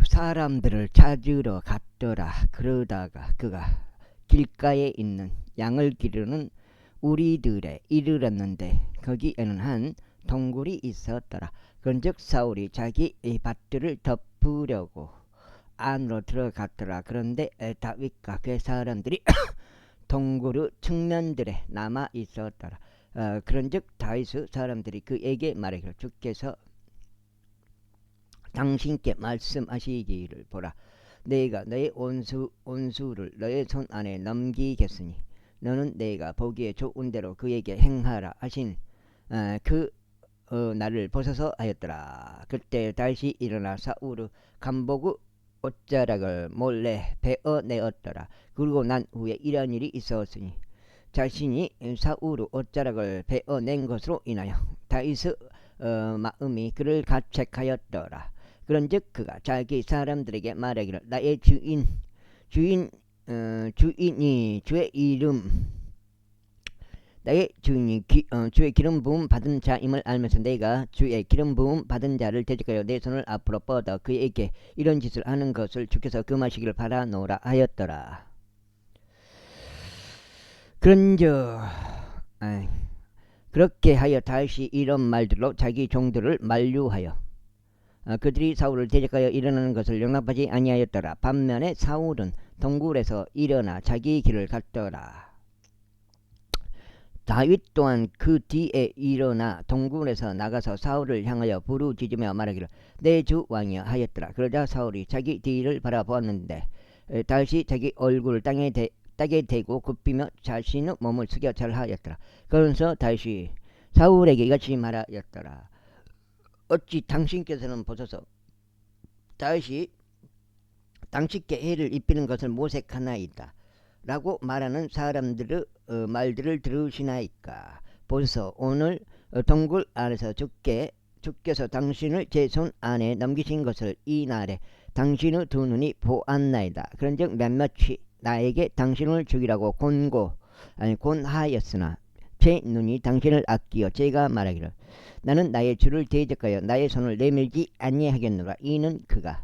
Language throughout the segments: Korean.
사람들을 찾으러 갔더라. 그러다가 그가 길가에 있는 양을 기르는 우리들에 이르렀는데 거기에는 한 동굴이 있었더라. 그런즉 사울이 자기 밭들을 덮으려고 안으로 들어갔더라. 그런데 다윗과 그 사람들이 동굴의 측면들에 남아 있었더라. 그런즉 다윗의 사람들이 그에게 말하기를 주께서 당신께 말씀하시기를 보라. 내가 너의 온수를 너의 손 안에 넘기겠으니 너는 내가 보기에 좋은 대로 그에게 행하라 하신 나를 보소서 하였더라. 그때 다시 일어나 사울의 간복의 옷자락을 몰래 베어내었더라. 그리고 난 후에 이런 일이 있었으니 자신이 사울의 옷자락을 베어낸 것으로 인하여 다윗의 마음이 그를 가책하였더라. 그런즉 그가 자기 사람들에게 말하기를 나의 주인이 주의 이름 나의 주인이 주의 기름 부음 받은 자임을 알면서 내가 주의 기름 부음 받은 자를 대적하여 내 손을 앞으로 뻗어 그에게 이런 짓을 하는 것을 주께서 금하시기를 바라노라 하였더라. 그런즉 그렇게 하여 다시 이런 말들로 자기 종들을 만류하여 그들이 사울을 대적하여 일어나는 것을 용납하지 아니하였더라. 반면에 사울은 동굴에서 일어나 자기 길을 갔더라. 다윗 또한 그 뒤에 일어나 동굴에서 나가서 사울을 향하여 부르짖으며 말하기를 내 주 왕이여 하였더라. 그러자 사울이 자기 뒤를 바라보았는데 다시 자기 얼굴을 땅에 대고 굽히며 자신의 몸을 숙여 절하였더라. 그러면서 다시 사울에게 이같이 말하였더라. 어찌 당신께서는 보소서 다시 당신께 해를 입히는 것을 모색하나이다 라고 말하는 사람들의 말들을 들으시나이까. 보소서 오늘 동굴 안에서 주께서 당신을 제 손 안에 넘기신 것을 이 날에 당신의 두 눈이 보았나이다. 그런즉 몇몇이 나에게 당신을 죽이라고 권하였으나 제 눈이 당신을 아끼어 제가 말하기를 나는 나의 주를 대적하여 나의 손을 내밀지 아니하겠노라. 이는 그가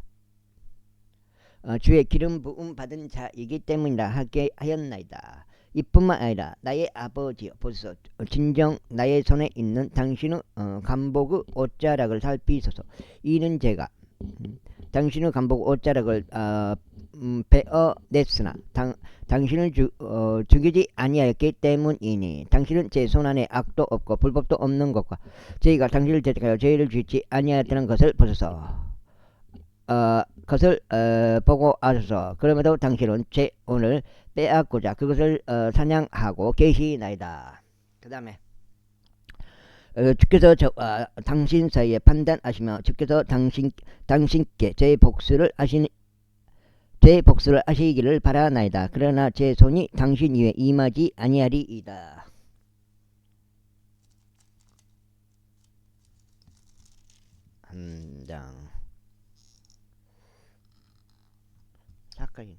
주의 기름 부음 받은 자이기 때문이라 하게 하였나이다. 이뿐만 아니라 나의 아버지여 보소서 진정 나의 손에 있는 당신의 간복의 옷자락을 살피소서. 이는 제가 당신의 간복 옷자락을 베어냈으나 당신을 죽이지 아니하였기 때문이니 당신은 제 손안에 악도 없고 불법도 없는 것과 저희가 당신을 대적하여 죄를 짓지 아니하였다는 것을 보소서. 그것을 보고 아소서. 그럼에도 당신은 제 오늘 빼앗고자 그것을 사냥하고 계시나이다. 그 다음에 주께서 저와 당신 사이에 판단하시며 주께서 당신께 제 복수를 하시기를 바라나이다. 그러나 제 손이 당신 위에 임하지 아니하리이다. 한 장. 사건이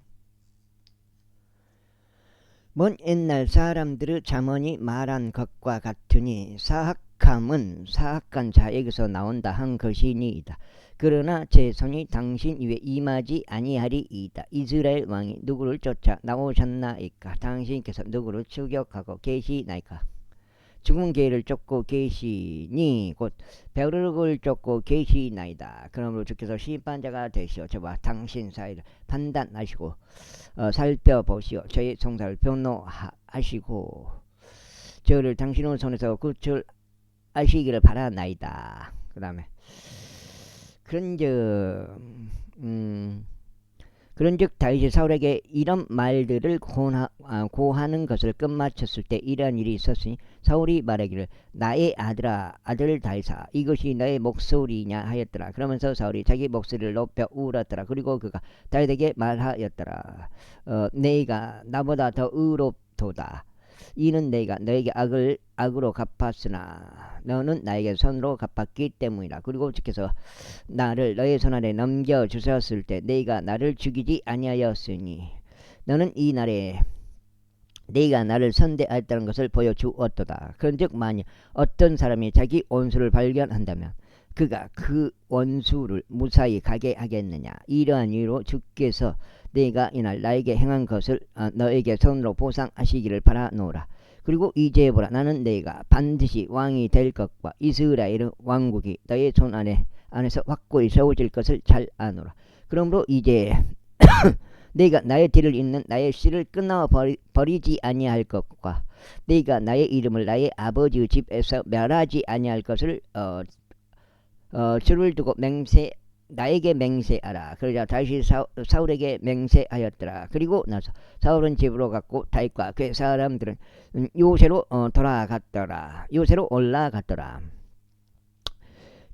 먼 옛날 사람들의 자문이 말한 것과 같으니 사악함은 사악한 자에게서 나온다 한 것이니이다. 그러나 제 손이 당신 위에 임하지 아니하리이다. 이스라엘 왕이 누구를 쫓아 나오셨나이까? 당신께서 누구를 추격하고 계시나이까? 죽은 개를 쫓고 계시니 곧 벼룩을 쫓고 계시나이다. 그러므로 주께서 심판자가 되시어 저와 당신 사이를 판단하시고 살펴보시어 저의 송사를 변호하시고 저를 당신의 손에서 구출하시기를 바라나이다. 그 다음에 그런즉 다윗이 사울에게 이런 말들을 고하는 것을 끝마쳤을 때 이러한 일이 있었으니 사울이 말하기를 나의 아들 다윗아 이것이 너의 목소리냐 하였더라. 그러면서 사울이 자기 목소리를 높여 울었더라. 그리고 그가 다윗에게 말하였더라. 내가 나보다 더 의롭도다. 이는 내가 너에게 악으로 갚았으나 너는 나에게 선으로 갚았기 때문이라. 그리고 주께서 나를 너의 손안에 넘겨주셨을 때 내가 나를 죽이지 아니하였으니 너는 이 날에 네가 나를 선대하였다는 것을 보여주었도다. 그런즉 만일 어떤 사람이 자기 온수를 발견한다면 그가 그 원수를 무사히 가게 하겠느냐. 이러한 이유로 주께서 내가 이날 나에게 행한 것을 너에게 손으로 보상하시기를 바라노라. 그리고 이제 보라, 나는 내가 반드시 왕이 될 것과 이스라엘 왕국이 너의 손 안에서 확고히 세워질 것을 잘 아노라. 그러므로 이제 내가 나의 뒤를 잇는 나의 씨를 끊어버리지 아니할 것과 내가 나의 이름을 나의 아버지의 집에서 멸하지 아니할 것을 주를 두고 나에게 맹세하라. 그러자 다시 사울에게 맹세하였더라. 그리고 나서 사울은 집으로 갔고 다윗과 그 사람들은 요새로 돌아갔더라. 요새로 올라갔더라.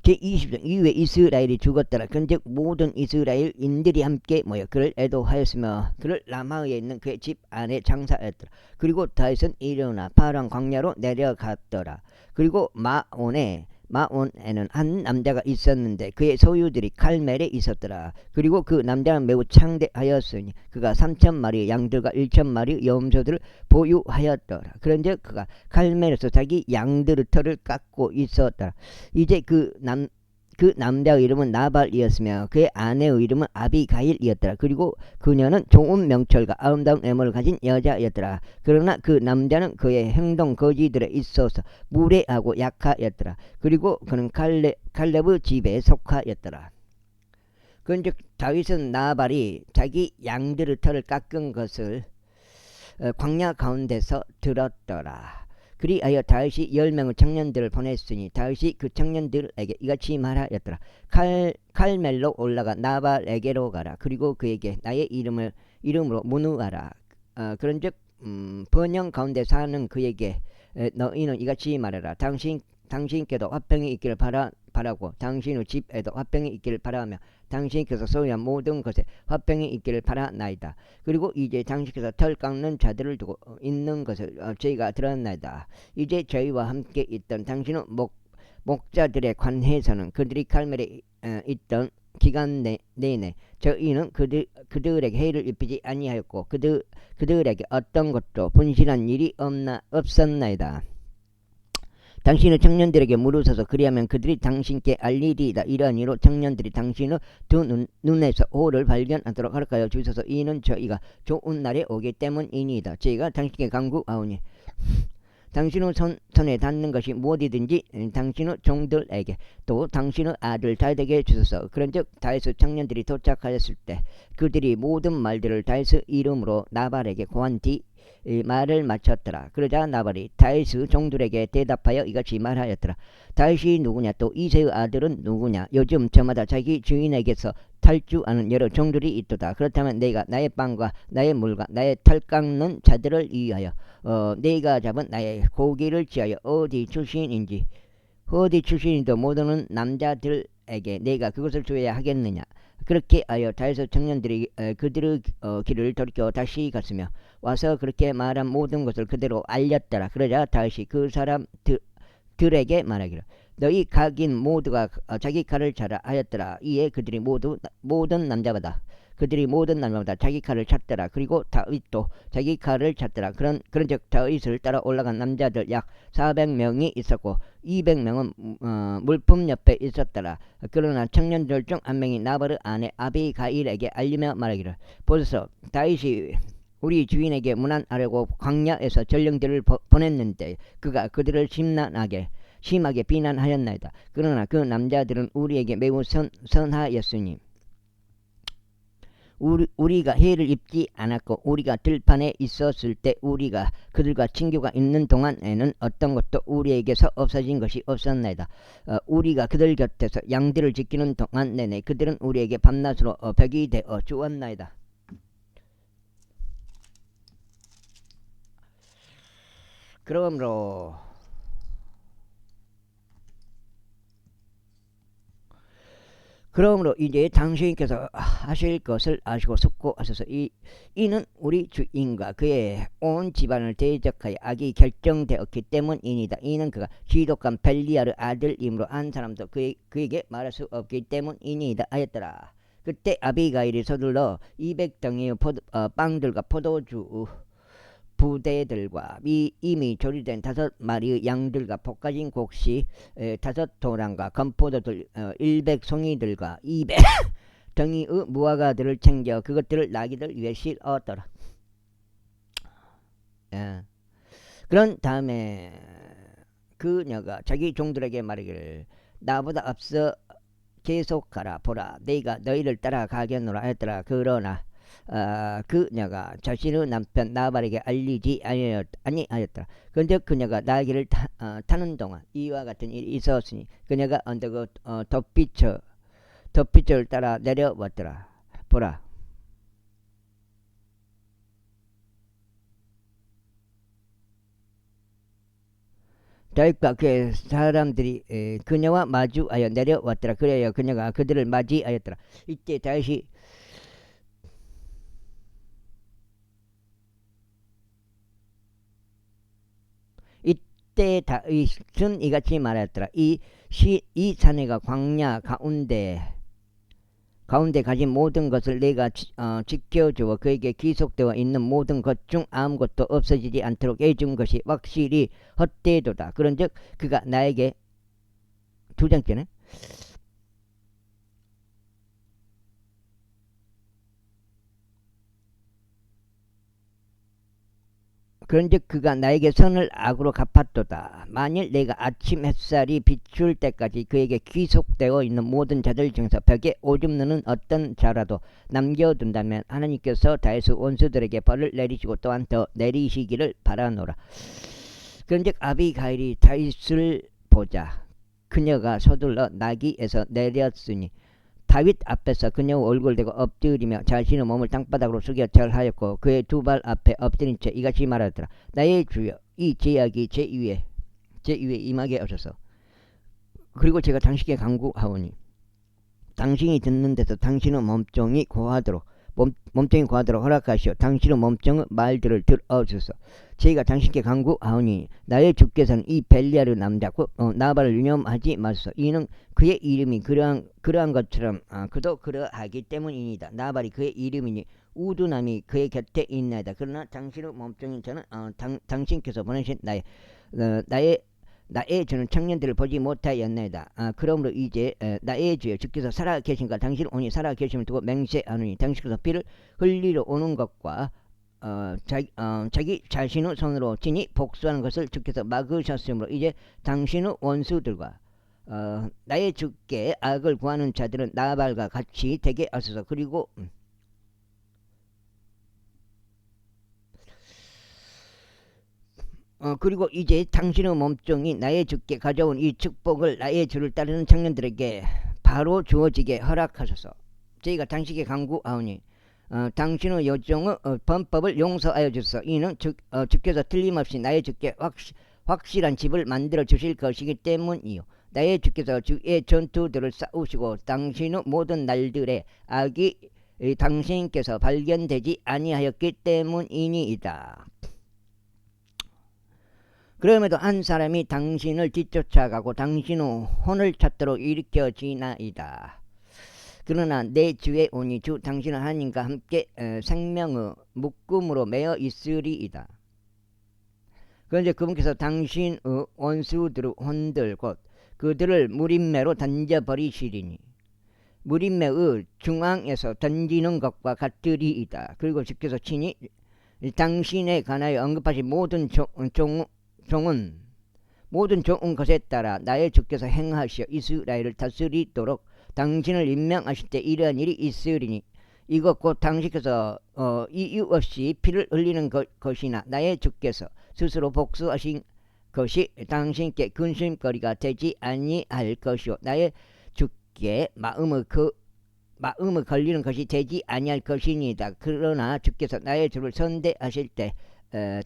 제20장 이후에 이스라엘이 죽었더라. 그런즉 모든 이스라엘인들이 함께 모여 그를 애도하였으며 그를 라마에 있는 그의 집 안에 장사하였더라. 그리고 다윗은 일어나 파란 광야로 내려갔더라. 그리고 마온에는 한 남자가 있었는데 그의 소유들이 칼멜에 있었더라. 그리고 그 남자는 매우 창대하였으니 그가 3,000마리 양들과 1,000마리 염소들을 보유하였더라. 그런즉 그가 칼멜에서 자기 양들의 털을 깎고 있었더라. 이제 그 남자의 이름은 나발이었으며 그의 아내의 이름은 아비가일이었더라. 그리고 그녀는 좋은 명철과 아름다운 외모를 가진 여자였더라. 그러나 그 남자는 그의 행동 거지들에 있어서 무례하고 약하였더라. 그리고 그는 칼렙의 집에 속하였더라. 그런즉 다윗은 나발이 자기 양들의 털을 깎은 것을 광야 가운데서 들었더라. 그리하여 다윗이 10명의 청년들을 보냈으니 다윗이 그 청년들에게 이같이 말하였더라. 칼멜로 올라가 나발에게로 가라. 그리고 그에게 나의 이름으로 문의하라. 그런즉 번영 가운데 사는 그에게 너희는 이같이 말하라. 당신께도 화평이 있기를 바라고 당신의 집에도 화평이 있기를 바라며 당신께서 소유한 모든 것에 화평이 있기를 바라나이다. 그리고 이제 당신께서 털 깎는 자들을 두고 있는 것을 저희가 들었나이다. 이제 저희와 함께 있던 당신의 목자들에 관해서는 그들이 칼멜에 있던 기간 내내 저희는 그들에게 해를 입히지 아니하였고 그들에게 어떤 것도 분실한 일이 없었나이다. 당신의 청년들에게 물으소서. 그리하면 그들이 당신께 알리리이다. 이러한 이로 청년들이 당신의 두 눈에서 호를 발견하도록 하여 주소서. 이는 저희가 좋은 날에 오기 때문이니이다. 저희가 당신께 간구하오니 당신의 손에 닿는 것이 무엇이든지 당신의 종들에게 또 당신의 아들 다윗에게 주소서. 그런즉 다윗의 청년들이 도착하였을 때 그들이 모든 말들을 다윗의 이름으로 나발에게 고한 뒤 말을 마쳤더라. 그러자 나발이 다윗의 종들에게 대답하여 이같이 말하였더라. 다윗이 누구냐? 또 이새의 아들은 누구냐? 요즘 저마다 자기 주인에게서 탈주하는 여러 종들이 있도다. 그렇다면 내가 나의 빵과 나의 물과 나의 털 깎는 자들을 위하여 내가 잡은 나의 고기를 취하여 어디 출신인도 모르는 남자들에게 내가 그것을 줘야 하겠느냐? 그렇게 하여 다윗의 청년들이 그들의 길을 돌이켜 다시 갔으며 와서 그렇게 말한 모든 것을 그대로 알렸더라. 그러자 다윗이 그 사람들에게 말하기를 너희 각인 모두가 자기 칼을 차라 하였더라. 이에 그들이 모든 남자마다 자기 칼을 찼더라. 그리고 다윗도 자기 칼을 찼더라. 그런즉 다윗을 따라 올라간 남자들 약 400명이 있었고 200명은 물품 옆에 있었더라. 그러나 청년들 중 한 명이 나발의 아내 아비가일에게 알리며 말하기를 보소서, 다윗이 우리 주인에게 문안하려고 광야에서 전령들을 보냈는데 그가 그들을 심하게 비난하였나이다. 그러나 그 남자들은 우리에게 매우 선하였으니 우리가 해를 입지 않았고 우리가 들판에 있었을 때 우리가 그들과 친교가 있는 동안에는 어떤 것도 우리에게서 없어진 것이 없었나이다. 우리가 그들 곁에서 양들을 지키는 동안 내내 그들은 우리에게 밤낮으로 벽이 되어 주었나이다. 그러므로 이제 당신께서 하실 것을 아시고 숙고하소서. 이는 우리 주인과 그의 온 집안을 대적하여 악이 결정되었기 때문이니다. 이는 그가 지독한 벨리알의 아들이므로 한 사람도 그에게 말할 수 없기 때문이니다 하였더라. 그때 아비가일이 서둘러 200덩이의 빵들과 포도주 부대들과 이미 조리된 5마리의 양들과 볶아진 곡식 5도랑과 건포도들 100송이들과 200 덩이의 무화과들을 챙겨 그것들을 나귀들 위해 실었더라. 예. 그런 다음에 그녀가 자기 종들에게 말하기를 나보다 앞서 계속하라. 보라, 내가 너희를 따라가겠노라 했더라. 그러나 그녀가 자신의 남편 나발에게 알리지 아니하였더라. 그런데 그녀가 나귀를 타는 동안 이와 같은 일이 있었으니 그녀가 언덕 덧빛을 따라 내려왔더라. 보라, 다윗과 그의 사람들이 그녀와 마주하여 내려왔더라. 그래야 그녀가 그들을 맞이하였더라. 이때 다윗이 다윗은 이같이 말하였더라. 이 사내가 광야 가운데 가진 모든 것을 내가 지켜주어 그에게 기속되어 있는 모든 것 중 아무것도 없어지지 않도록 해준 것이 확실히 헛되도다. 그런즉 그가 나에게 두 장째는 그런즉 그가 나에게 선을 악으로 갚았도다. 만일 내가 아침 햇살이 비출 때까지 그에게 귀속되어 있는 모든 자들 중에서 벽에 오줌 누는 어떤 자라도 남겨둔다면 하나님께서 다윗의 원수들에게 벌을 내리시고 또한 더 내리시기를 바라노라. 그런즉 아비가일이 다윗을 보자 그녀가 서둘러 나귀에서 내렸으니 다윗 앞에서 그녀의 얼굴을 대고 엎드리며 자신의 몸을 땅바닥으로 숙여 절하였고 그의 두 발 앞에 엎드린 채 이같이 말하더라. 나의 주여, 이 제약이 제 위에 임하게 하소서. 그리고 제가 당신께 간구하오니 당신이 듣는 데서 당신의 몸종이 고하도록 허락하시오. 당신의 몸종의 말들을 들어주소서. 제가 당신께 간구하오니 나의 주께서는 이 벨리알의 남자 나발을 유념하지 마소서. 이는 그의 이름이 그러한 것처럼 그도 그러하기 때문이니다. 나발이 그의 이름이니 우두남이 그의 곁에 있나이다. 그러나 당신의 몸종인 저는 당신께서 보내신 나의 저는 청년들을 보지 못하였나이다. 그러므로 이제 나의 주여 주께서 살아계신가 당신 오니 살아계심을 두고 맹세하노니 당신께서 피를 흘리러 오는 것과 자기 자신의 손으로 친히 복수하는 것을 주께서 막으셨으므로 이제 당신의 원수들과 나의 주께 악을 구하는 자들은 나발과 같이 되게 하소서. 그리고 이제 당신의 몸종이 나의 주께 가져온 이 축복을 나의 주를 따르는 청년들에게 바로 주어지게 허락하소서. 저희가 당신께 간구하오니 당신의 여종의 범법을 용서하여 주소서. 이는 주께서 틀림없이 나의 주께 확실한 집을 만들어 주실 것이기 때문이요. 나의 주께서 주의 전투들을 싸우시고 당신의 모든 날들의 악이 당신께서 발견되지 아니하였기 때문이니이다. 그럼에도 한 사람이 당신을 뒤쫓아가고 당신의 혼을 찾도록 일으켜지나이다. 그러나 내 주에 오니 주 당신은 하나님과 함께 생명의 묶음으로 매어 있으리이다. 그런데 그분께서 당신의 원수들의 혼들 곧 그들을 무림매로 던져버리시리니 무림매의 중앙에서 던지는 것과 같으리이다. 그리고 주께서 친히 당신에 관하여 언급하신 모든 종은 것에 따라 나의 주께서 행하시어 이스라엘을 다스리도록 당신을 임명하실 때 이러한 일이 있으리니 이것 곧 당신께서 이유 없이 피를 흘리는 것이나 나의 주께서 스스로 복수하신 것이 당신께 근심거리가 되지 아니할 것이요 나의 주께 마음을 걸리는 것이 되지 아니할 것이니이다. 그러나 주께서 나의 주를 선대하실 때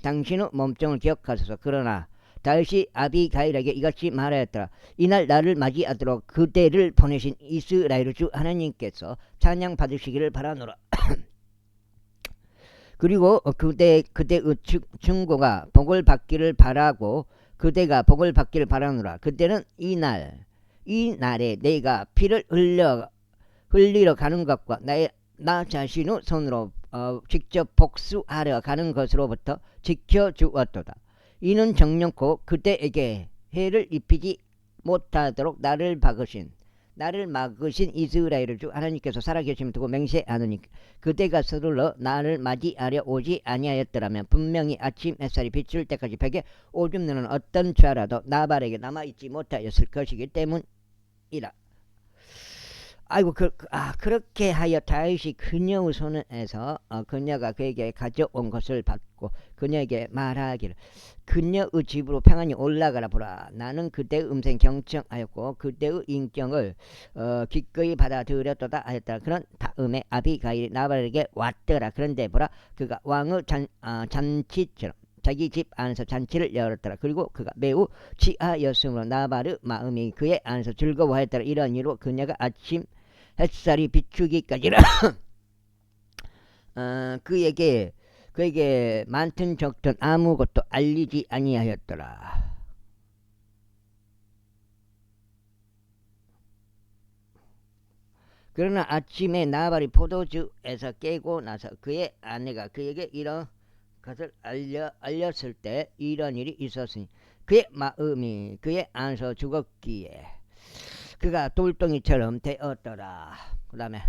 당신의 몸종을 기억하소서. 그러나 다윗이 아비가일에게 이같이 말하였더라. 이날 나를 맞이하도록 그대를 보내신 이스라엘의 주 하나님께서 찬양 받으시기를 바라노라. 그리고 그대의 충고가 복을 받기를 바라고 그대가 복을 받기를 바라노라. 그때는 이 날에 내가 피를 흘리러 가는 것과 나 자신의 손으로 직접 복수하려 가는 것으로부터 지켜주었도다. 이는 정령코 그대에게 해를 입히지 못하도록 나를 막으신 이스라엘을 주 하나님께서 살아계심을 두고 맹세하노니 그대가 서둘러 나를 맞이하려 오지 아니하였더라면 분명히 아침 햇살이 비출 때까지 벽에 오줌 누는 어떤 죄라도 나발에게 남아있지 못하였을 것이기 때문이라. 아이고 그렇게 하여 다윗이 그녀의 손에서 그녀가 그에게 가져온 것을 받고 그녀에게 말하기를 그녀의 집으로 평안히 올라가라. 보라, 나는 그대의 음성 경청하였고 그대의 인격을 기꺼이 받아들였도다 하였더라. 그런 다음에 아비가일이 나발에게 왔더라. 그런데 보라, 그가 왕의 잔치처럼 자기 집 안에서 잔치를 열었더라. 그리고 그가 매우 취하였으므로 나발의 마음이 그의 안에서 즐거워하였더라. 이런 이유로 그녀가 아침 햇살이 비추기까지라 그에게 많든 적든 아무것도 알리지 아니하였더라. 그러나 아침에 나발이 포도주에서 깨고 나서 그의 아내가 그에게 이런 것을 알렸을 때 이런 일이 있었으니 그의 마음이 그의 안에서 죽었기에 그가 돌덩이처럼 되었더라. 그 다음에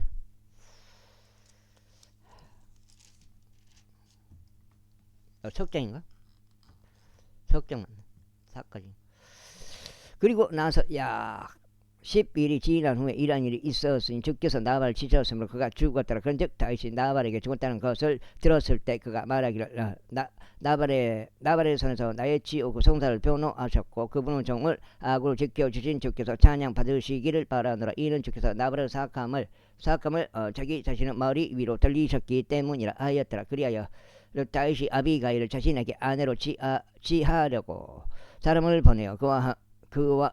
석장인가? 석장 사까지. 그리고 나서 약 10일이 지난 후에 이런 일이 있었으니 주께서 나발을 치셨으므로 그가 죽었더라. 그런즉 다윗이 나발에게 죽었다는 것을 들었을 때 그가 말하기를 나발의 손에서 나의 지옥 성사를 변호하셨고 그분의 종을 악으로 지켜주신 주께서 찬양 받으시기를 바라노라. 이는 주께서 나발의 사악함을 자기 자신의 머리 위로 돌리셨기 때문이라 하였더라. 그리하여 다윗이 아비가일을 자신에게 아내로 취하려고 사람을 보내어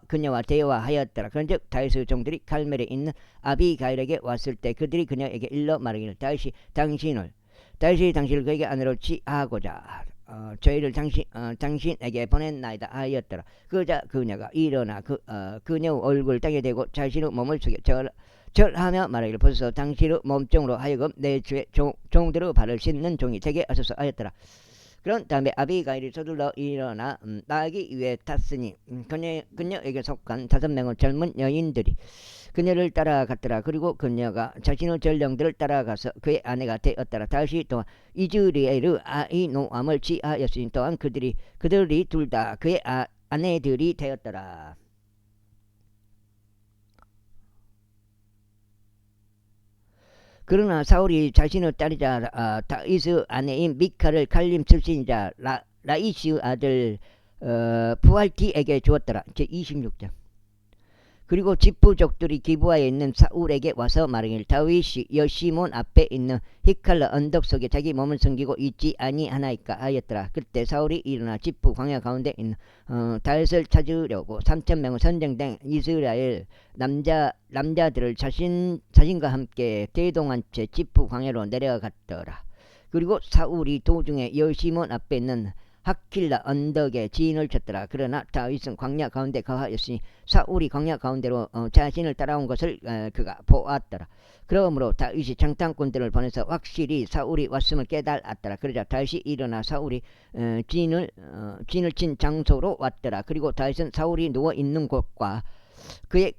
그녀와 대화하였더라. 그런즉 다윗의 종들이 갈멜에 있는 아비가일에게 왔을 때 그들이 그녀에게 일러 말하기를 다윗이 당신을 그에게 아내로 취하고자 저희를 당신에게 보냈나이다 하였더라. 그러자 그녀가 일어나 그녀의 얼굴을 땅에 대고 자신의 몸을 숙여 절하며 말하기를 보소서 당신의 몸종으로 하여금 내 주의 종들의 발을 씻는 종이 되게 하소서 하였더라. 그런 다음에 아비가일이 서둘러 일어나 나가기 위해 탔으니 그녀에게 속한 5명의 젊은 여인들이 그녀를 따라갔더라. 그리고 그녀가 자신의 전령들을 따라가서 그의 아내가 되었더라. 다시 또한 이즈리엘의 아히노암을 취하였으니 또한 그들이 둘 다 그의 아내들이 되었더라. 그러나 사울이 자신의 딸이자 다윗의 아내인 미칼을 갈림 출신이자 라이시의 아들 부알티에게 주었더라. 제26장. 그리고 지부족들이 기브아에 있는 사울에게 와서 말하기를 다윗이 여시몬 앞에 있는 히칼라 언덕 속에 자기 몸을 숨기고 있지 아니하나이까 하였더라. 그때 사울이 일어나 지부 광야 가운데 있는 다윗을 찾으려고 3,000명의 선정된 이스라엘 남자들을 자신과 함께 대동한 채 지부 광야로 내려갔더라. 그리고 사울이 도중에 여시몬 앞에 있는 하킬라 언덕에 진을 쳤더라. 그러나 다윗은 광야 가운데 거하였으니 사울이 광야 가운데로 자신을 따라온 것을 그가 보았더라. 그러므로 다윗이 장탄꾼들을 보내서 확실히 사울이 왔음을 깨달았더라. 그러자 다윗이 일어나 사울이 진을 친 장소로 왔더라. 그리고 다윗은 사울이 누워 있는 곳과 그의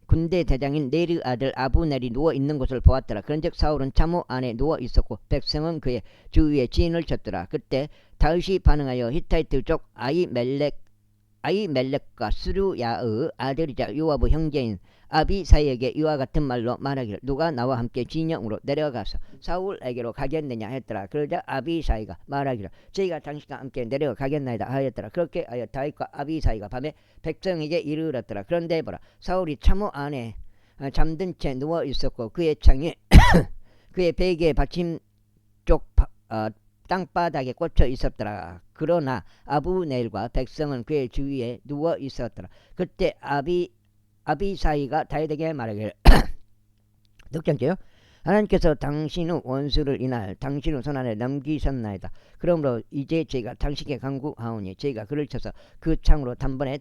군대 대장인 네르 아들 아브넬이 누워 있는 곳을 보았더라. 그런즉 사울은 참호 안에 누워 있었고 백성은 그의 주위에 진을 쳤더라. 그때 다윗이 반응하여 히타이트 족 아히멜렉과 스루야의 아들이자 요압의 형제인 아비사이에게 이와 같은 말로 말하기를 누가 나와 함께 진영으로 내려가서 사울에게로 가겠느냐 했더라. 그러자 아비사이가 말하기를 저희가 당신과 함께 내려가겠나이다 하였더라. 그렇게 하여 다윗과 아비사이가 밤에 백성에게 이르렀더라. 그런데 보라, 사울이 참호 안에 잠든 채 누워 있었고 그의 창에 그의 베개의 받침 쪽 땅바닥에 꽂혀 있었더라. 그러나 아브넬과 백성은 그의 주위에 누워 있었더라. 그때 아비사이가 다윗에게 말하기를 6장째요. 하나님께서 당신의 원수를 이날 당신의 손안에 넘기셨나이다. 그러므로 이제 저희가 당신께 간구하오니 저희가 그를 쳐서 그 창으로 단번에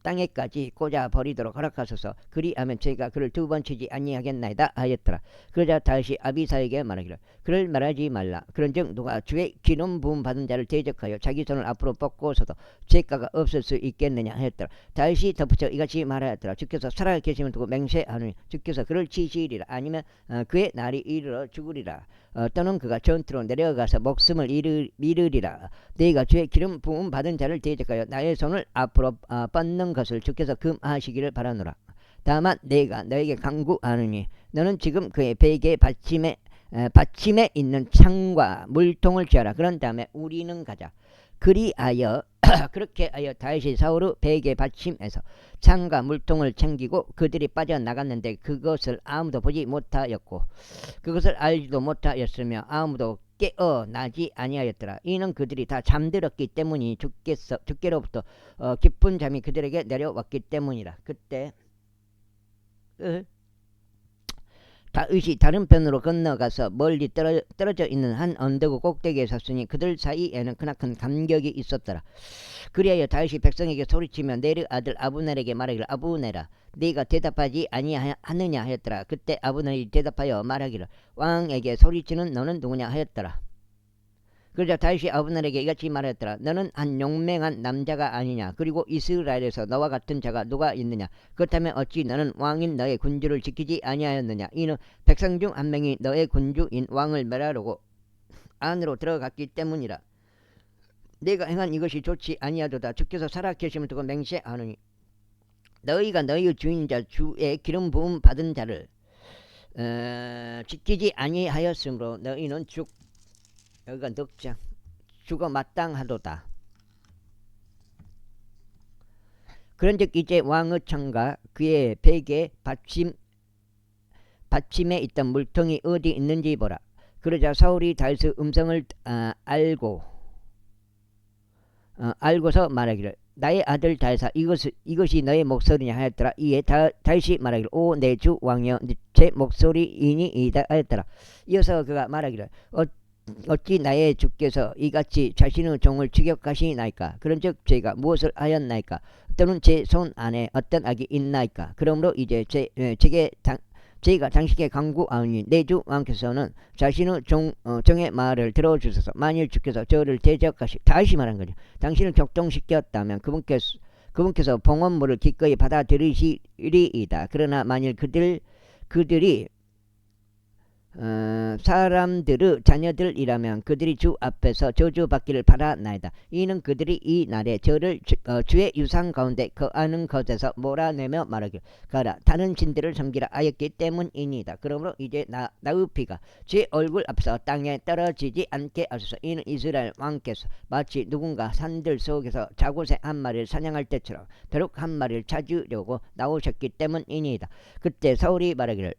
땅에까지 꽂아 버리도록 허락하소서. 그리하면 저희가 그를 두 번 치지 아니하겠나이다 하였더라. 그러자 다시 아비사에게 말하기를 그를 말하지 말라. 그런즉 누가 주의 기름 부음 받은 자를 대적하여 자기 손을 앞으로 뻗고서도 죄가가 없을 수 있겠느냐 하였더라. 다시 덧붙여 이같이 말하였더라. 주께서 살아 계심을 두고 맹세하노니 주께서 그를 치시리라. 아니면 그의 날이 이르러 죽으리라. 또는 그가 전투로 내려가서 목숨을 잃으리라. 너희가 주의 기름 부음 받은 자를 대적하여 나의 손을 앞으로 뻗는 것을 주께서 금하시기를 바라노라. 다만 내가 너에게 간구하느니 너는 지금 그의 베개 받침에 있는 창과 물통을 취하라. 그런 다음에 우리는 가자. 그리하여 그렇게 하여 다윗이 사울의 베개 받침에서 창과 물통을 챙기고 그들이 빠져나갔는데 그것을 아무도 보지 못하였고 그것을 알지도 못하였으며 아무도 깨어나지 아니하였더라. 이는 그들이 다 잠들었기 때문이 주께로부터 깊은 잠이 그들에게 내려왔기 때문이라. 그때 다윗이 다른 편으로 건너가서 멀리 떨어져 있는 한 언덕의 꼭대기에 섰으니 그들 사이에는 크나큰 간격이 있었더라. 그리하여 다윗이 백성에게 소리치며 네르 아들 아브넬에게 말하기를 아브넬아 네가 대답하지 아니하느냐 하였더라. 그때 아브넬이 대답하여 말하기를 왕에게 소리치는 너는 누구냐 하였더라. 그러자 다윗이 아브넬에게 이같이 말하였더라. 너는 한 용맹한 남자가 아니냐. 그리고 이스라엘에서 너와 같은 자가 누가 있느냐. 그렇다면 어찌 너는 왕인 너의 군주를 지키지 아니하였느냐. 이는 백성 중 한 명이 너의 군주인 왕을 멸하려고 안으로 들어갔기 때문이라. 내가 행한 이것이 좋지 아니하도다. 주께서 살아 계심을 두고 맹세하노니 너희가 너희의 주인자 주의 기름 부음 받은 자를 지키지 아니하였으므로 너희는 여기가 넉장 죽어 마땅하도다. 그런즉 이제 왕의 창과 그의 베개 받침에 있던 물통이 어디 있는지 보라. 그러자 사울이 다윗의 음성을 알고서 말하기를 나의 아들 다윗아 이것이 너의 목소리냐 하였더라. 이에 다윗이 말하기를 오 내 주 왕이여 제 목소리이니이다 하였더라. 이어서 그가 말하기를 어찌 나의 주께서 이같이 자신의 종을 추격하시나이까. 그런즉 제가 무엇을 하였나이까. 또는 제 손 안에 어떤 악이 있나이까. 그러므로 이제 제가 당신께 간구하오니 내 주 왕께서는 자신의 종의 말을 들어주소서. 만일 주께서 저를 다시 말한 거죠. 당신을 격동시켰다면 그분께서 봉헌물을 기꺼이 받아들이시리이다. 그러나 만일 그들이 사람들의 자녀들이라면 그들이 주 앞에서 저주받기를 바라나이다. 이는 그들이 이 날에 저를 주의 유산 가운데 거하는 것에서 몰아내며 말하기를 가라 다른 신들을 섬기라 하였기 때문이니이다. 그러므로 이제 나의 피가 제 얼굴 앞에서 땅에 떨어지지 않게 하소서. 이는 이스라엘 왕께서 마치 누군가 산들 속에서 자고새 한 마리를 사냥할 때처럼 벼룩 한 마리를 찾으려고 나오셨기 때문이니이다. 그때 사울이 말하기를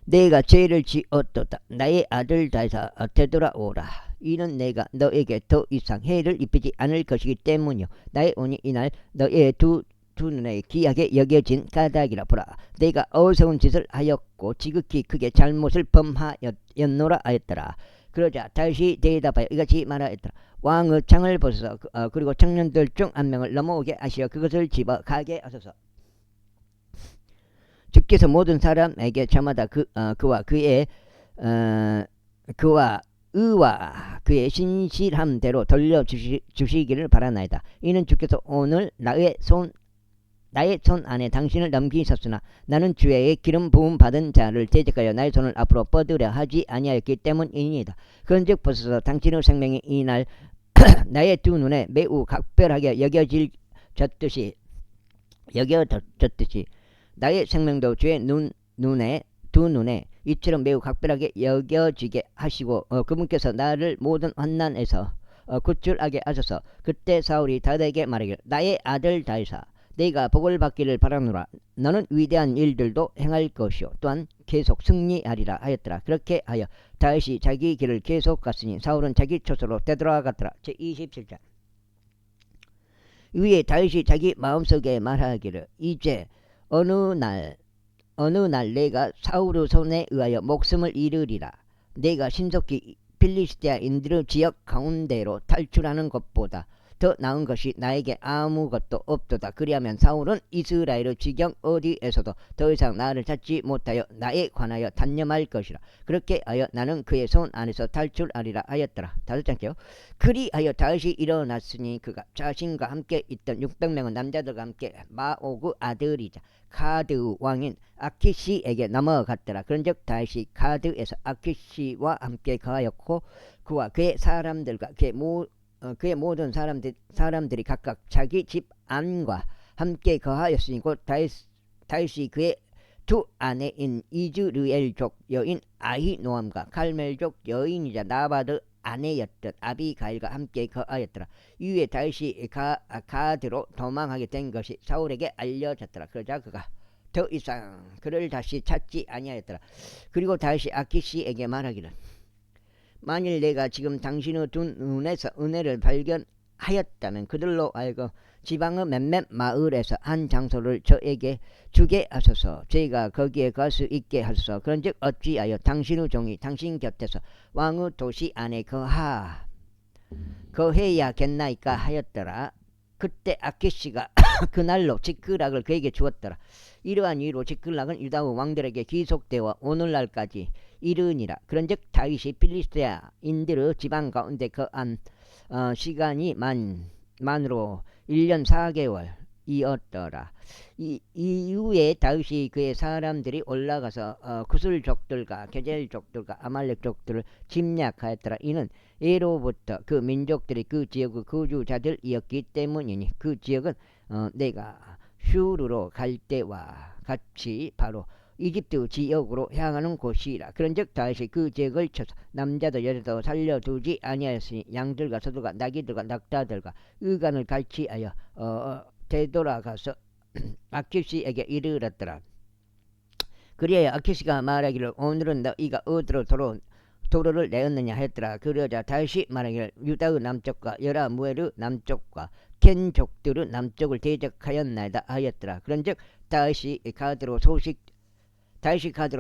내가 죄를 지었도다. 나의 아들 다윗아 되돌아오라. 이는 내가 너에게 더 이상 해를 입히지 않을 것이기 때문이요 나의 온이 이날 너의 두 눈에 귀하게 여겨진 까닭이라. 보라 내가 어리석은 짓을 하였고 지극히 크게 잘못을 범하였노라 하였더라. 그러자 다윗이 대답하여 이같이 말하였더라. 왕의 창을 벗어서 그리고 청년들 중 한 명을 넘어오게 하시어 그것을 집어 가게 하소서. 주께서 모든 사람에게 저마다 그와 의와 그의 신실함대로 돌려주시기를 바라나이다. 이는 주께서 오늘 나의 손 안에 당신을 넘기셨으나 나는 주의 기름 부음 받은 자를 대적하여 나의 손을 앞으로 뻗으려 하지 아니하였기 때문이니이다. 그런즉 벗어서 당신의 생명이 이날 나의 두 눈에 매우 각별하게 여겨졌듯이 나의 생명도 주의 두 눈에 이처럼 매우 각별하게 여겨지게 하시고 그분께서 나를 모든 환난에서 구출하게 하소서. 그때 사울이 다윗에게 말하기를 나의 아들 다윗아 네가 복을 받기를 바라노라. 너는 위대한 일들도 행할 것이요 또한 계속 승리하리라 하였더라. 그렇게 하여 다윗이 자기 길을 계속 갔으니 사울은 자기 처소로 되돌아갔더라. 제27장 위에 다윗이 자기 마음속에 말하기를 이제 어느 날 내가 사울의 손에 의하여 목숨을 잃으리라. 내가 신속히 필리스티아인들의 지역 가운데로 탈출하는 것보다 더 나은 것이 나에게 아무것도 없도다. 그리하면 사울은 이스라엘의 지경 어디에서도 더 이상 나를 찾지 못하여 나에 관하여 단념할 것이라. 그렇게 하여 나는 그의 손 안에서 탈출하리라 하였더라. 5장째요. 그리하여 다시 일어났으니 그가 자신과 함께 있던 600명의 남자들과 함께 마오그 아들이자 가드 왕인 아키시에게 넘어갔더라. 그런즉 다시 가드에서 아키시와 함께 거하였고 그와 그의 사람들과 그의 모든 사람들이 각각 자기 집 안과 함께 거하였으니 곧 다시 그의 두 아내인 이즈르엘족 여인 아히노암과 갈멜족 여인이자 나바드 아내였던 아비가일과 함께 거하였더라. 이후에 다시 가드로 도망하게 된 것이 사울에게 알려졌더라. 그러자 그가 더 이상 그를 다시 찾지 아니하였더라. 그리고 다시 아키시에게 말하기를 만일 내가 지금 당신의 두 눈에서 은혜를 발견하였다면 그들로 알고 지방의 몇몇 마을에서 한 장소를 저에게 주게 하소서. 저희가 거기에 갈 수 있게 하소서. 그런즉 어찌하여 당신의 종이 당신 곁에서 왕의 도시 안에 거해야겠나이까 하였더라. 그때 아키시가 그날로 직근락을 그에게 주었더라. 이러한 이유로 직근락은 유다의 왕들에게 기속되어 오늘날까지 이르니라. 그런즉 다윗이 필리스트야인들의 지방 가운데 거한 시간이 만으로 1년 4개월이었더라. 이후에 다윗이 그의 사람들이 올라가서 구슬족들과 게젤족들과 아말렉족들을 침략하였더라. 이는 예로부터 그 민족들이 그 지역의 거주자들이었기 때문이니 그 지역은 내가 슈르로 갈 때와 같이 바로 이집트 지역으로 향하는 곳이라. 그런즉 다윗이 그 지역을 쳐서 남자도 여자도 살려두지 아니하였으니 양들과 소들과 나귀들과 낙타들과 의간을 갈취하여 되돌아가서 아키시에게 이르렀더라. 그리하여 아키시가 말하기를 오늘은 너희가 어디로 도로를 내었느냐 하였더라. 그러자 다시 말하기를 유다의 남쪽과 여라무엘의 남쪽과 켄족들의 남쪽을 대적하였나이다 하였더라. 그런즉 다시 가드로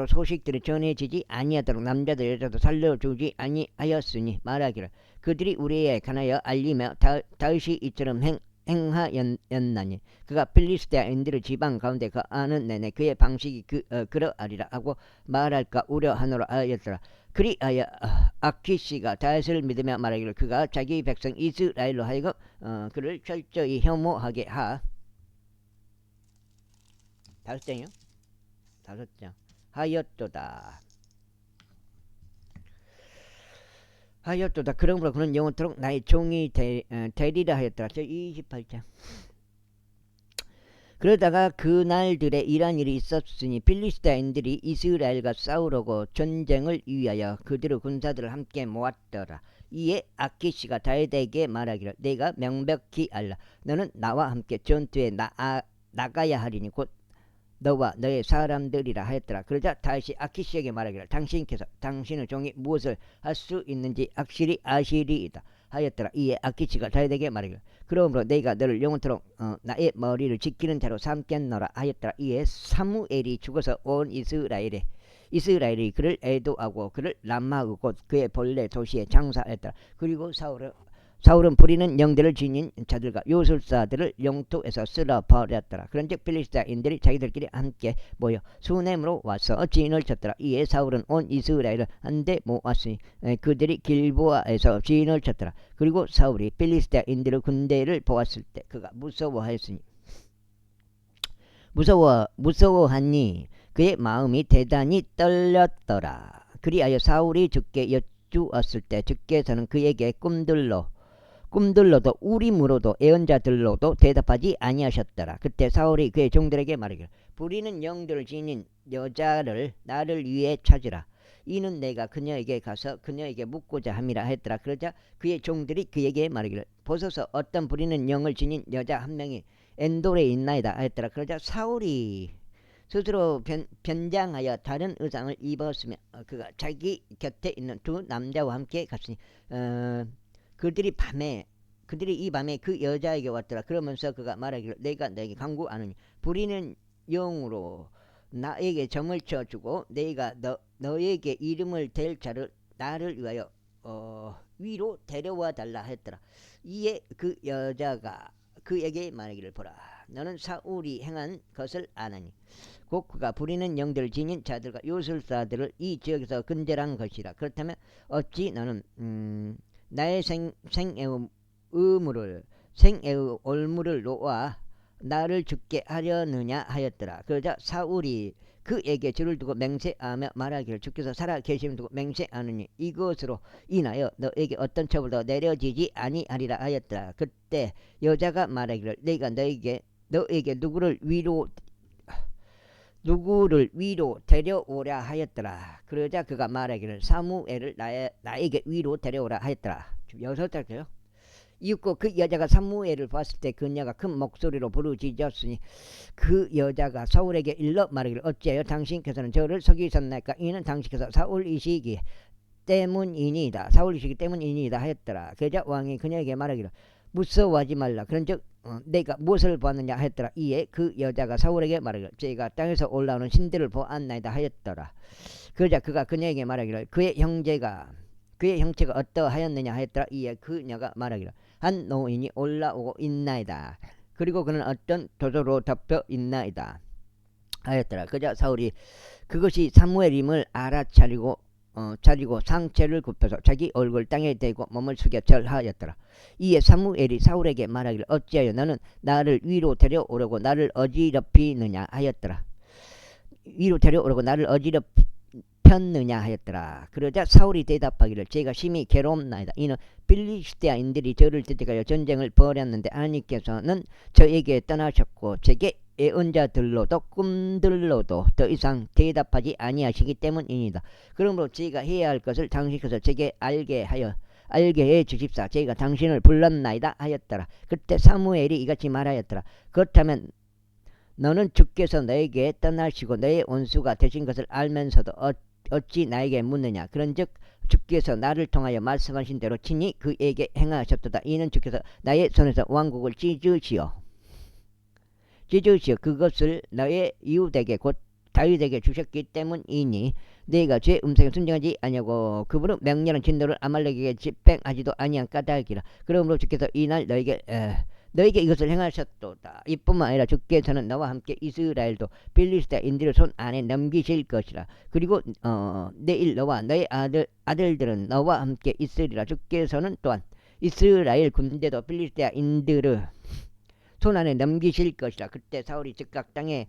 소식들이 전해지지 아니하도록 남자도 여자도 살려주지 아니하였으니 말하기를 그들이 우리에 관하여 알리며 다윗이 이처럼 행하였나니 그가 필리스테인들의 지방 가운데 거하는 내내 그의 방식이 그러하리라 하고 말할까 우려하노라 하였더라. 그리하여 아키시가 다윗을 믿으며 말하기를 그가 자기 백성 이스라엘로 하여금 그를 철저히 혐오하게 다섯 장 하였도다. 그러므로 그는 영원토록 나의 종이 되리라 하였더라. 28장. 그러다가 그날들에 이러한 일이 있었으니 필리스타인들이 이스라엘과 싸우려고 전쟁을 위하여 그들의 군사들을 함께 모았더라. 이에 아키시가 다윗에게 말하기를 내가 명백히 알라. 너는 나와 함께 전투에 나가야 하리니 곧 너와 너의 사람들이라 하였더라. 그러자 다윗이 아키시에게 말하기를 당신께서 당신의 종이 무엇을 할 수 있는지 확실히 아시리이다 하였더라. 이에 아키시가 다윗에게 말하기를 그러므로 내가 너를 영원토록 나의 머리를 지키는 자로 삼겠노라 하였더라. 이에 사무엘이 죽어서 온 이스라엘이 그를 애도하고 그를 람마의 곧 그의 본래 도시에 장사했더라. 그리고 사울은 부리는 영들을 지닌 자들과 요술사들을 영토에서 쓸어버렸더라. 그런즉 필리스타인들이 자기들끼리 함께 모여 수넴으로 와서 진을 쳤더라. 이에 사울은 온 이스라엘을 한데 모았으니 그들이 길보아에서 진을 쳤더라. 그리고 사울이 필리스타인들의 군대를 보았을 때 그가 무서워하니 그의 마음이 대단히 떨렸더라. 그리하여 사울이 주께 여쭈었을 때 주께서는 그에게 꿈들로도 우림으로도 예언자들로도 대답하지 아니하셨더라. 그때 사울이 그의 종들에게 말하기를 부리는 영들을 지닌 여자를 나를 위해 찾으라. 이는 내가 그녀에게 가서 그녀에게 묻고자 함이라 했더라. 그러자 그의 종들이 그에게 말하기를 보소서 어떤 부리는 영을 지닌 여자 한 명이 엔돌에 있나이다 했더라. 그러자 사울이 스스로 변장하여 다른 의상을 입었으며 그가 자기 곁에 있는 두 남자와 함께 갔으니 그들이 이 밤에 그 여자에게 왔더라. 그러면서 그가 말하기를 내가 너에게 간구하노니 부리는 영으로 나에게 점을 쳐주고 내가 너에게 이름을 댈 자를 나를 위하여 위로 데려와 달라 했더라. 이에 그 여자가 그에게 말하기를 보라. 너는 사울이 행한 것을 아나니 곧 그가 부리는 영들을 지닌 자들과 요술사들을 이 지역에서 근절한 것이라. 그렇다면 어찌 너는 나의 생애의 올무를 놓아 나를 죽게 하려느냐 하였더라. 그러자 사울이 그에게 줄을 두고 맹세하며 말하기를 주께서 살아 계심을 두고 맹세하느니 이것으로 인하여 너에게 어떤 처벌도 내려지지 아니하리라 하였더라. 그때 여자가 말하기를 내가 너에게 누구를 위로 데려오라 하였더라. 그러자 그가 말하기를 사무엘을 나에게 위로 데려오라 하였더라. 6절까지요. 이윽고 그 여자가 사무엘을 봤을 때 그녀가 큰 목소리로 부르짖었으니 그 여자가 사울에게 일러 말하기를 어찌하여 당신께서는 저를 속이셨나이까. 이는 당신께서 사울이시기 때문이니이다 하였더라. 그러자 왕이 그녀에게 말하기를 무서워하지 말라. 그런즉 내가 무엇을 보았느냐 하였더라. 이에 그 여자가 사울에게 말하기를 제가 땅에서 올라오는 신들을 보았나이다 하였더라. 그러자 그가 그녀에게 말하기를 그의 형체가 어떠하였느냐 하였더라. 이에 그녀가 말하기를 한 노인이 올라오고 있나이다. 그리고 그는 어떤 도저로 덮여 있나이다 하였더라. 그자 사울이 그것이 사무엘임을 알아차리고 상체를 굽혀서 자기 얼굴 땅에 대고 몸을 숙여 절하였더라. 이에 사무엘이 사울에게 말하기를 어찌하여 너는 나를 위로 데려오려고 나를 어지럽히느냐 하였더라. 폈느냐 하였더라. 그러자 사울이 대답하기를 제가 심히 괴롭나이다. 이는 빌리스테아인들이 저를 대적하여 전쟁을 벌였는데 하나님께서는 저에게 떠나셨고 제게 예언자들로도 꿈들로도 더 이상 대답하지 아니하시기 때문입니다. 그러므로 제가 해야 할 것을 당신께서 제게 알게 해 주십사. 제가 당신을 불렀나이다 하였더라. 그때 사무엘이 이같이 말하였더라. 그렇다면 너는 주께서 너에게 떠나시고 너의 원수가 되신 것을 알면서도 어찌 나에게 묻느냐. 그런즉 주께서 나를 통하여 말씀하신 대로 친히 그에게 행하셨도다. 이는 주께서 나의 손에서 왕국을 찢으시어 그것을 너의 이웃에게 곧 다윗에게 주셨기 때문이니 내가 죄 음성에 순종하지 아니하고 그분은 명령한 진노를 아말렉에게 집행하지도 아니한 까닭이라. 그러므로 주께서 이날 너에게 이것을 행하셨도다. 이뿐만 아니라 주께서는 너와 함께 이스라엘도 빌리스테인들의 손 안에 넘기실 것이라. 그리고 내일 너와 너의 아들들은 너와 함께 있으리라. 주께서는 또한 이스라엘 군대도 빌리스테인들의 손 안에 넘기실 것이라. 그때 사울이 즉각 땅에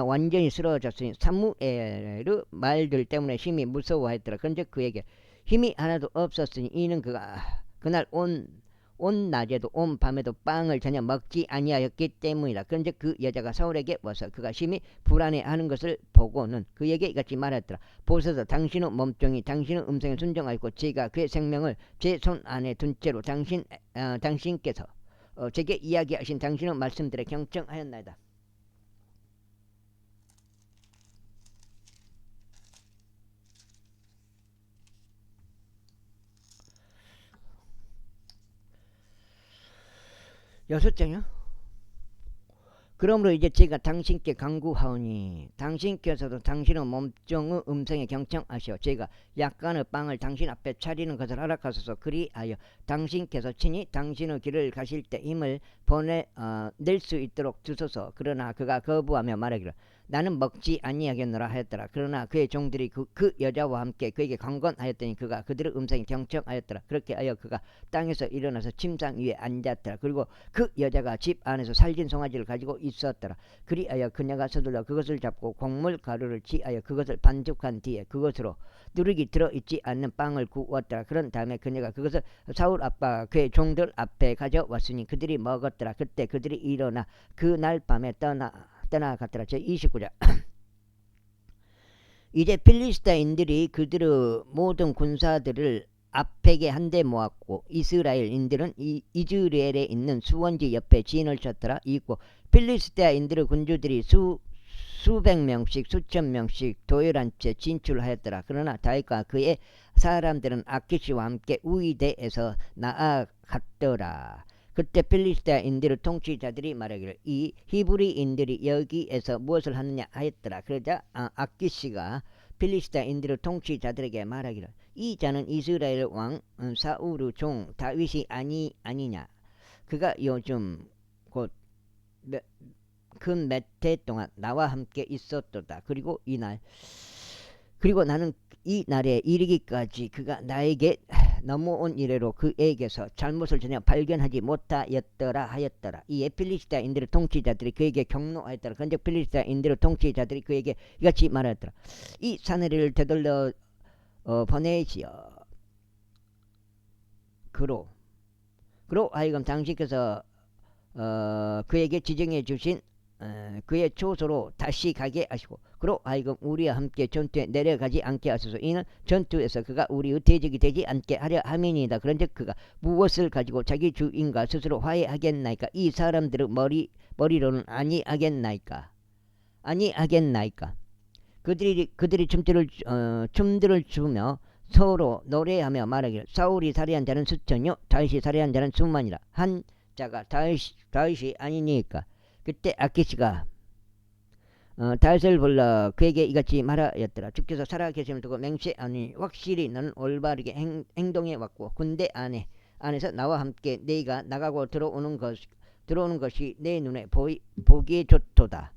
완전히 쓰러졌으니 사무엘의 말들 때문에 심히 무서워했더라. 그런데 그에게 힘이 하나도 없었으니 이는 그가 그날 온 낮에도 온 밤에도 빵을 전혀 먹지 아니하였기 때문이라. 그런데 그 여자가 사울에게 와서 그가 심히 불안해하는 것을 보고는 그에게 이같이 말했더라. 보소서 당신의 몸종이 당신의 음성에 순종하였고 제가 그의 생명을 제 손 안에 둔 채로 당신께서 제게 이야기하신 당신의 말씀들에 경청하였나이다. 여섯 장이요? 그러므로 이제 제가 당신께 간구하오니 당신께서도 당신의 몸종의 음성에 경청하시어 제가 약간의 빵을 당신 앞에 차리는 것을 허락하소서. 그리하여 당신께서 친히 당신의 길을 가실 때 힘을 낼 수 있도록 주소서. 그러나 그가 거부하며 말하기를 나는 먹지 아니하겠노라 하였더라. 그러나 그의 종들이 그 여자와 함께 그에게 강권하였더니 그가 그들의 음성에 경청하였더라. 그렇게 하여 그가 땅에서 일어나서 침상 위에 앉았더라. 그리고 그 여자가 집 안에서 살진 송아지를 가지고 있었더라. 그리하여 그녀가 서둘러 그것을 잡고 곡물 가루를 취하여 그것을 반죽한 뒤에 그것으로 누룩이 들어있지 않는 빵을 구웠더라. 그런 다음에 그녀가 그것을 사울 아빠 그의 종들 앞에 가져왔으니 그들이 먹었더라. 그때 그들이 일어나 그날 밤에 떠나갔더라. 제 29절. 이제 필리스타인들이 그들의 모든 군사들을 앞에게 한데 모았고 이스라엘인들은 이즈레엘에 있는 수원지 옆에 진을 쳤더라. 있고 필리스타인들의 군주들이 수백 명씩 수천 명씩 도열한 채 진출하였더라. 그러나 다윗과 그의 사람들은 아키시와 함께 우이대에서 나아갔더라. 그때 필리스타인들의 통치자들이 말하기를 이 히브리인들이 여기에서 무엇을 하느냐 하였더라. 그러자 아키시가 필리스타인들의 통치자들에게 말하기를 이 자는 이스라엘 왕 사울의 종 다윗이 아니냐. 그가 요즘 곧 근 몇 해 동안 나와 함께 있었도다. 그리고 나는 이 날에 이르기까지 그가 나에게 넘어온 이래로 그에게서 잘못을 전혀 발견하지 못하였더라 하였더라. 이에 필리스타인들의 통치자들이 그에게 경노하였더라. 그런데 필리스타인들의 통치자들이 그에게 이같이 말하였더라. 이 사내리를 되돌려 보내시어. 그로 하여금 당신께서 그에게 지정해 주신 그의 초소로 다시 가게 하시고 그로 하여금 우리와 함께 전투에 내려가지 않게 하소서. 이는 전투에서 그가 우리의 대적이 되지 않게 하려 함이니이다. 그런즉 그가 무엇을 가지고 자기 주인과 스스로 화해하겠나이까? 이 사람들의 머리로는 아니하겠나이까? 그들이 춤들을 추며 서로 노래하며 말하기를 사울이 살해한 자는 수천이요 다윗이 살해한 자는 수만이라. 한 자가 다윗이 아니니까. 그때 아키시가 다윗을 불러 그에게 이같이 말하였더라. 주께서 살아계심을 두고 맹세하니 확실히 너는 올바르게 행동해 왔고 군대 안에서 나와 함께 네가 나가고 들어오는 것이 내 눈에 보기에 좋도다.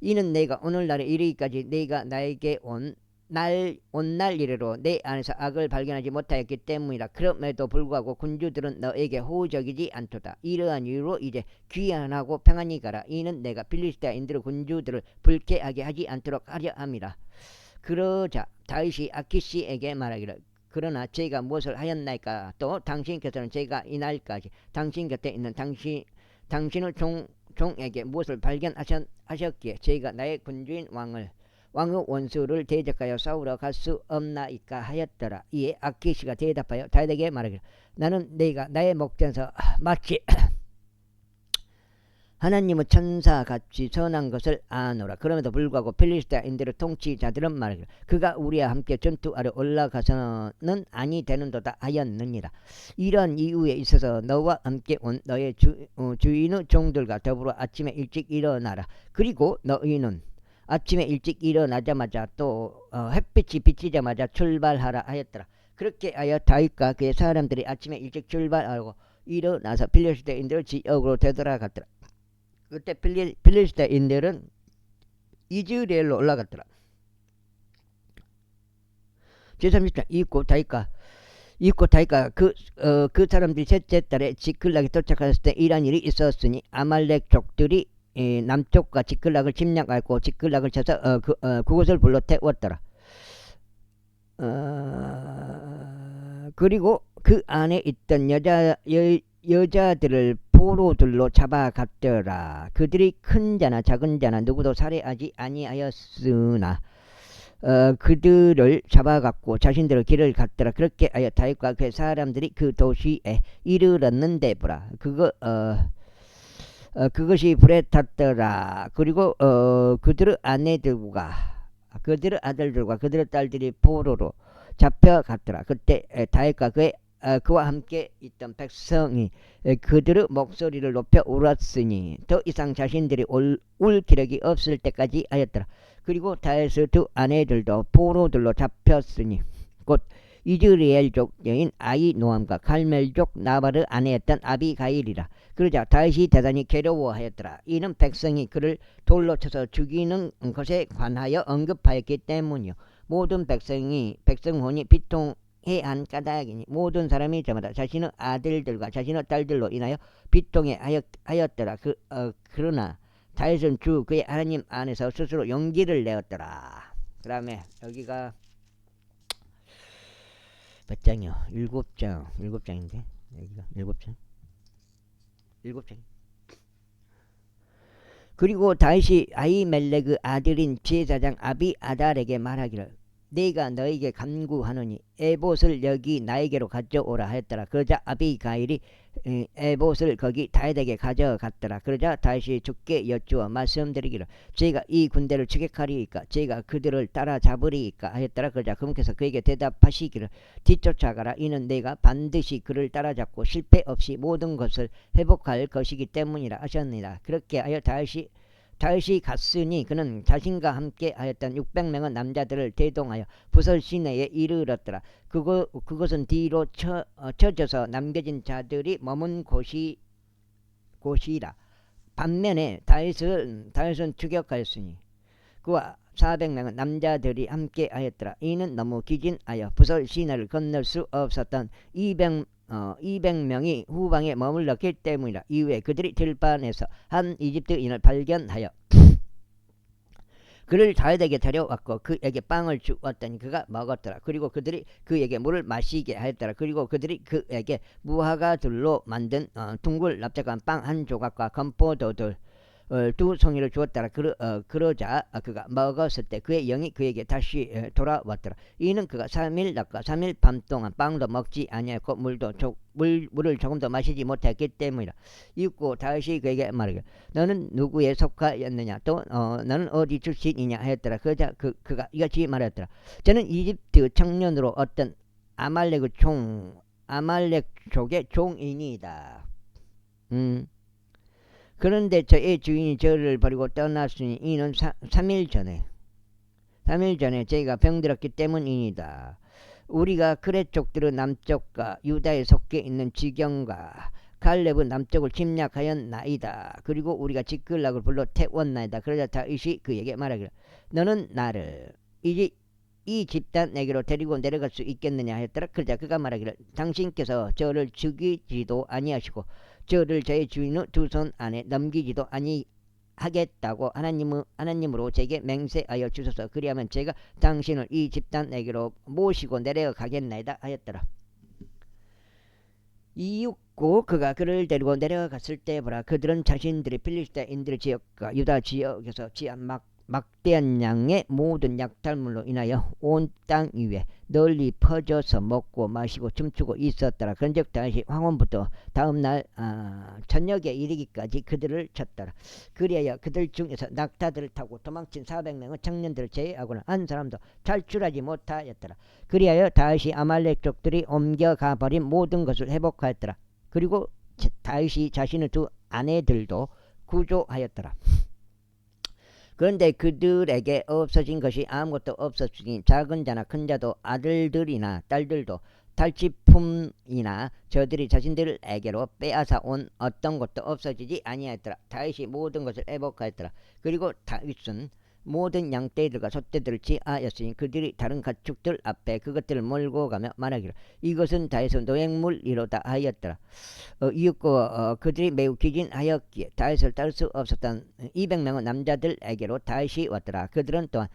이는 내가 오늘날에 이르기까지 네가 나에게 온 날 이래로 내 안에서 악을 발견하지 못하였기 때문이라. 그럼에도 불구하고 군주들은 너에게 호적이지 않도다. 이러한 이유로 이제 귀환하고 평안히 가라. 이는 내가 필리스타인들의 군주들을 불쾌하게 하지 않도록 하려 함이라. 그러자 다윗이 아키시에게 말하기를 그러나 제가 무엇을 하였나이까? 또 당신께서는 제가 이날까지 당신 곁에 있는 당신의 종에게 무엇을 발견하셨기에 제가 나의 군주인 왕의 원수를 대적하여 싸우러 갈 수 없나이까 하였더라. 이에 아키시가 대답하여 다윗에게 말하기를 나는 내가 나의 목전에서 마치 하나님의 천사같이 선한 것을 아노라. 그럼에도 불구하고 필리스타인들의 통치자들은 말하기를 그가 우리와 함께 전투하러 올라가서는 아니 되는도다 하였느니라. 이러한 이유에 있어서 너와 함께 온 너의 주인의 종들과 더불어 아침에 일찍 일어나라. 그리고 너희는 아침에 일찍 일어나자마자 또 햇빛이 비치자마자 출발하라 하였더라. 그렇게 하여 다윗과 그의 사람들이 아침에 일찍 출발하고 일어나서 필리스타인들 지역으로 되돌아갔더라. 그때 필리스타인들은 이즈레엘로 올라갔더라. 제30장 이고 다윗과 그 사람들이 셋째 달에 지클락에 도착했을 때 이러한 일이 있었으니 아말렉 족들이 남쪽과 지클락을 침략하고 지클락을 쳐서 그곳을 불러 태웠더라. 그리고 그 안에 있던 여자들을 포로들로 잡아갔더라. 그들이 큰 자나 작은 자나 누구도 살해하지 아니하였으나 그들을 잡아갔고 자신들의 길을 갔더라. 그렇게 하여 다윗과 그 사람들이 그 도시에 이르렀는데 보라 그것이 불에 탔더라. 그리고 그들의 아들들과 그들의 딸들이 포로로 잡혀갔더라. 그때 다윗과 그와 함께 있던 백성이 그들의 목소리를 높여 울었으니 더 이상 자신들이 울 기력이 없을 때까지 하였더라. 그리고 다윗의 두 아내들도 포로들로 잡혔으니 곧 이즈리엘족 여인 아히노암과 갈멜족 나발의 아내였던 아비가일이라. 그러자 다윗이 대단히 괴로워하였더라. 이는 백성이 그를 돌로 쳐서 죽이는 것에 관하여 언급하였기 때문이요. 모든 백성혼이 비통해한 까닭이니 모든 사람이 저마다 자신의 아들들과 자신의 딸들로 인하여 비통해 하였더라. 그러나 다윗은 주 그의 하나님 안에서 스스로 용기를 내었더라. 그 다음에 여기가 몇 장이요? 7장인데 여기가 7장. 그리고 다윗이 아히멜렉의 아들인 제사장 아비아달에게 말하기를 내가 너에게 간구하노니 에봇을 여기 나에게로 가져오라 하였더라. 그러자 아비가일이 에봇을 거기 다윗에게 가져갔더라. 그러자 다윗이 주께 여쭈어 말씀드리기를 제가 이 군대를 추격하리이까 제가 그들을 따라잡으리이까 하였더라. 그러자 그분께서 그에게 대답하시기를 뒤쫓아가라. 이는 내가 반드시 그를 따라잡고 실패 없이 모든 것을 회복할 것이기 때문이라 하셨느니라. 그렇게 하여 다윗이 다시 갔으니 그는 자신과 함께 하였던 600명의 남자들을 대동하여 부설 시내에 이르렀더라. 그것은 뒤로 쳐져서 남겨진 자들이 머문 곳이라. 반면에 다윗은 추격하였으니 그와 400명의 남자들이 함께 하였더라. 이는 너무 기진하여 부설 시내를 건널 수 없었던 200명이 후방에 머물렀기 때문이라. 이후에 그들이 들판에서 한 이집트인을 발견하여 그를 다윗에게 데려왔고 그에게 빵을 주었더니 그가 먹었더라. 그리고 그들이 그에게 물을 마시게 하였더라. 그리고 그들이 그에게 무화과들로 만든 둥글 납작한 빵 한 조각과 건포도들 2송이를 주었더라. 그러자 그가 먹었을 때 그의 영이 그에게 다시 돌아왔더라. 이는 그가 3일 낮과 3일 밤 동안 빵도 먹지 아니하였고 물을 조금도 마시지 못했기 때문이라. 이윽고 다윗이 그에게 말하기를 너는 누구에 속하였느냐 또 너는 어디 출신이냐 하였더라. 그러자 그가 이같이 말하였더라. 저는 이집트 청년으로 어떤 아말렉 족의 종이니이다. 그런데 저의 주인이 저를 버리고 떠났으니 이는 3일 전에 저희가 병들었기 때문이니다. 우리가 그렛 족들의 남쪽과 유다에 속해 있는 지경과 갈렙은 남쪽을 침략하였나이다. 그리고 우리가 지클락을 불러 태웠나이다. 그러자 다윗이 그에게 말하기를 너는 나를 이 집단에게로 데리고 내려갈 수 있겠느냐 하였더라. 그러자 그가 말하기를 당신께서 저를 죽이지도 아니하시고 저를 저의 주인의 두 손 안에 넘기지도 아니하겠다고 하나님으로 제게 맹세하여 주소서. 그리하면 제가 당신을 이 집단에게로 모시고 내려가겠나이다 하였더라. 이윽고 그가 그를 데리고 내려갔을 때 보라 그들은 자신들이 필리스타인들의 지역과 유다 지역에서 지한 막대한 양의 모든 약탈물로 인하여 온 땅 위에 널리 퍼져서 먹고 마시고 춤추고 있었더라. 그런즉 다윗이 황혼부터 다음날 저녁에 이르기까지 그들을 쳤더라. 그리하여 그들 중에서 낙타들을 타고 도망친 400명의 청년들을 제외하고는 한 사람도 탈출하지 못하였더라. 그리하여 다윗이 아말렉 족들이 옮겨가 버린 모든 것을 회복하였더라. 그리고 다윗이 자신의 두 아내들도 구조하였더라. 그런데 그들에게 없어진 것이 아무것도 없었으니 작은 자나 큰 자도 아들들이나 딸들도 탈취품이나 저들이 자신들에게로 빼앗아 온 어떤 것도 없어지지 아니하였더라. 다윗이 모든 것을 회복하였더라. 그리고 다윗은 모든 양떼들과 소떼들을 지하였으니 그들이 다른 가축들 앞에 그것들을 몰고 가며 말하기를 이것은 다윗의 노획물이로다 하였더라. 이윽고 그들이 매우 기진하였기에 다윗을 따를 수 없었던 200명의 남자들에게로 다윗이 왔더라. 그들은 또한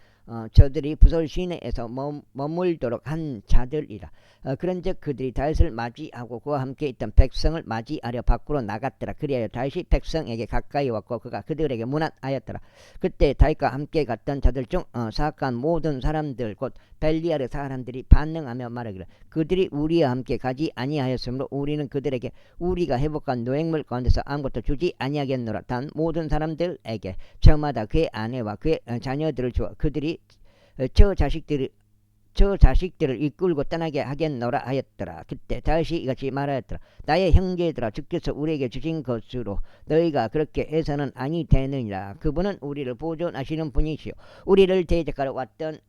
저들이 부설 시내에서 머물도록 한 자들이라. 그런즉 그들이 다윗을 맞이하고 그와 함께 있던 백성을 맞이하려 밖으로 나갔더라. 그리하여 다윗이 백성에게 가까이 왔고 그가 그들에게 문안하였더라. 그때 다윗과 함께 갔던 자들 중 사악한 모든 사람들 곧 벨리알의 사람들이 반응하며 말하기를 그들이 우리와 함께 가지 아니하였으므로 우리는 그들에게 우리가 회복한 노획물 가운데서 아무것도 주지 아니하겠노라. 단 모든 사람들에게 저마다 그의 아내와 그의 자녀들을 주어 그들이 저 자식들을 이끌고 떠나게 하겠노라 하였더라. 그때 다윗이 이같이 말하였더라. 나의 형제들아 주께서 우리에게 주신 것으로 너희가 그렇게 해서는 아니 되느니라. 그분은 우리를 보존하시는 분이시요 우리를 대적하러 왔던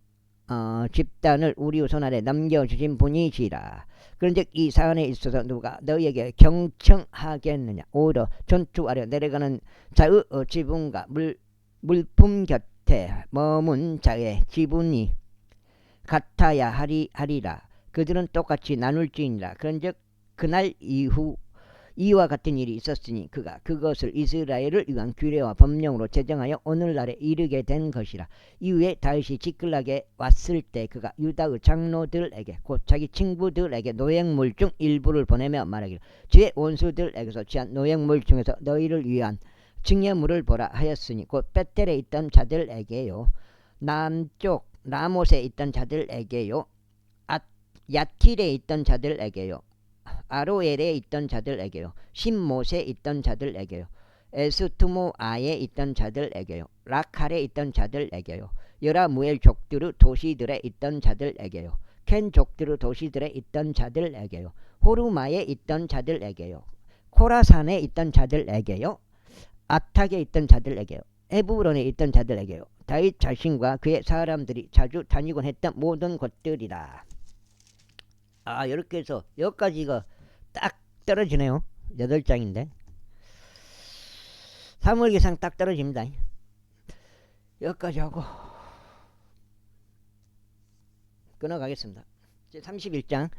집단을 우리 손 아래 남겨주신 분이시라. 그런즉 이 사안에 있어서 누가 너희에게 경청하겠느냐. 오히려 전투하려 내려가는 자의 지분과 물품 곁에 머문 자의 지분이 같아야 하리라. 그들은 똑같이 나눌지니라. 그런즉 그날 이후 이와 같은 일이 있었으니 그가 그것을 이스라엘을 위한 규례와 법령으로 제정하여 오늘날에 이르게 된 것이라. 이후에 다윗이 지클락에 왔을 때 그가 유다의 장로들에게 곧 자기 친구들에게 노획물 중 일부를 보내며 말하기를 주의 원수들에게서 취한 노획물 중에서 너희를 위한 증여물을 보라 하였으니 곧 베텔에 있던 자들에게요 남쪽 라못에 있던 자들에게요 야틸에 있던 자들에게요 아로엘에 있던 자들에게요 신못에 있던 자들에게요 에스투모아에 있던 자들에게요 라칼에 있던 자들에게요 여라무엘 족들의 도시들에 있던 자들에게요 켄 족들의 도시들에 있던 자들에게요 호르마에 있던 자들에게요 코라산에 있던 자들에게요 아탁에 있던 자들에게요 헤브론에 있던 자들에게요. 다윗 자신과 그의 사람들이 자주 다니곤 했던 모든 곳들이다. 아, 이렇게 해서 여기까지가 딱 떨어지네요. 8장인데 사무엘기상 딱 떨어집니다. 여기까지 하고 끊어가겠습니다. 31장.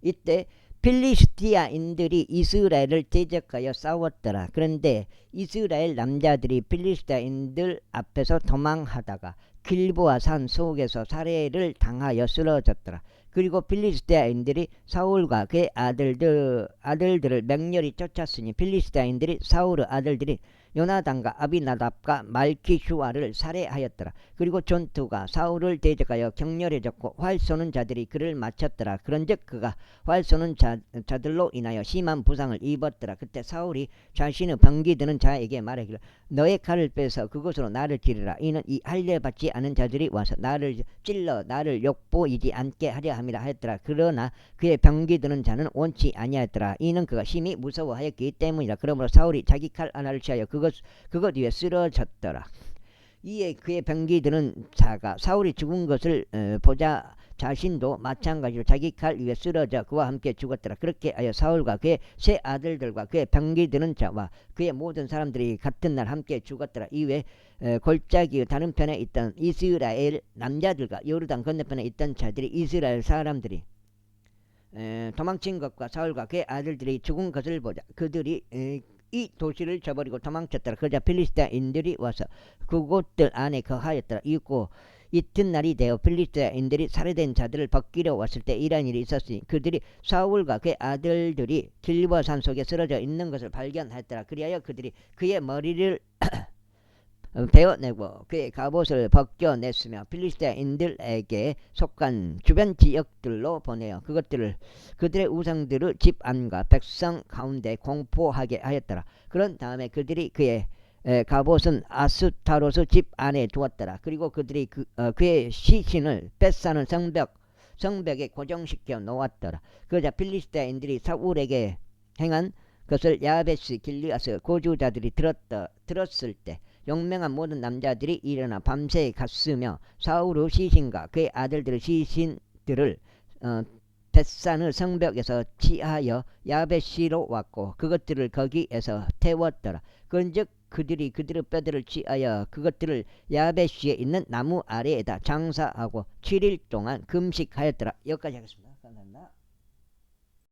이때 필리스티아인들이 이스라엘을 대적하여 싸웠더라. 그런데 이스라엘 남자들이 필리스티아인들 앞에서 도망하다가 길보아 산 속에서 살해를 당하여 쓰러졌더라. 그리고 필리스티아인들이 사울과 그의 아들들을 맹렬히 쫓았으니 필리스티아인들이 사울의 아들들이 요나단과 아비나답과 말키슈아를 살해하였더라. 그리고 전투가 사울을 대적하여 격렬해졌고 활 쏘는 자들이 그를 맞췄더라. 그런즉 그가 활 쏘는 자들로 인하여 심한 부상을 입었더라. 그때 사울이 자신의 병기 드는 자에게 말하기를 너의 칼을 빼서 그곳으로 나를 찌르라. 이는 이 할례 받지 않은 자들이 와서 나를 찔러 나를 욕보이지 않게 하려 함이라 하였더라. 그러나 그의 병기 드는 자는 원치 아니하였더라. 이는 그가 심히 무서워하였기 때문이라. 그러므로 사울이 자기 칼 하나를 취하여 그것 위에 쓰러졌더라. 이에 그의 병기 드는 자가 사울이 죽은 것을 보자 자신도 마찬가지로 자기 칼 위에 쓰러져 그와 함께 죽었더라. 그렇게 하여 사울과 그의 세 아들들과 그의 병기 드는 자와 그의 모든 사람들이 같은 날 함께 죽었더라. 이외에 골짜기 다른 편에 있던 이스라엘 남자들과 요르단 건너편에 있던 자들이 이스라엘 사람들이 도망친 것과 사울과 그의 아들들이 죽은 것을 보자 그들이 이 도시를 저버리고 도망쳤더라. 그러자 필리스티아인들이 와서 그곳들 안에 거하였더라. 이튿날이 되어 필리스티아인들이 살해된 자들을 벗기려 왔을 때 이런 일이 있었으니 그들이 사울과 그의 아들들이 길보아 산 속에 쓰러져 있는 것을 발견하였더라. 그리하여 그들이 그의 머리를 베어내고 그의 갑옷을 벗겨냈으며 필리스티아인들에게 속한 주변 지역들로 보내어 그들의 우상들의 집 안과 백성 가운데 공포하게 하였더라. 그런 다음에 그들이 그의 갑옷은 아스타로스 집 안에 두었더라. 그리고 그들이 그의 시신을 벳사는 성벽에 고정시켜 놓았더라. 그러자 필리스티아인들이 사울에게 행한 것을 야베스 길르앗의 고주자들이 들었을 때 용맹한 모든 남자들이 일어나 밤새 갔으며 사울의 시신과 그의 아들들의 시신들을 벳산의 성벽에서 취하여 야베시로 왔고 그것들을 거기에서 태웠더라. 그런즉 그들이 그들의 뼈들을 취하여 그것들을 야베시에 있는 나무 아래에다 장사하고 7일 동안 금식하였더라. 여기까지 하겠습니다.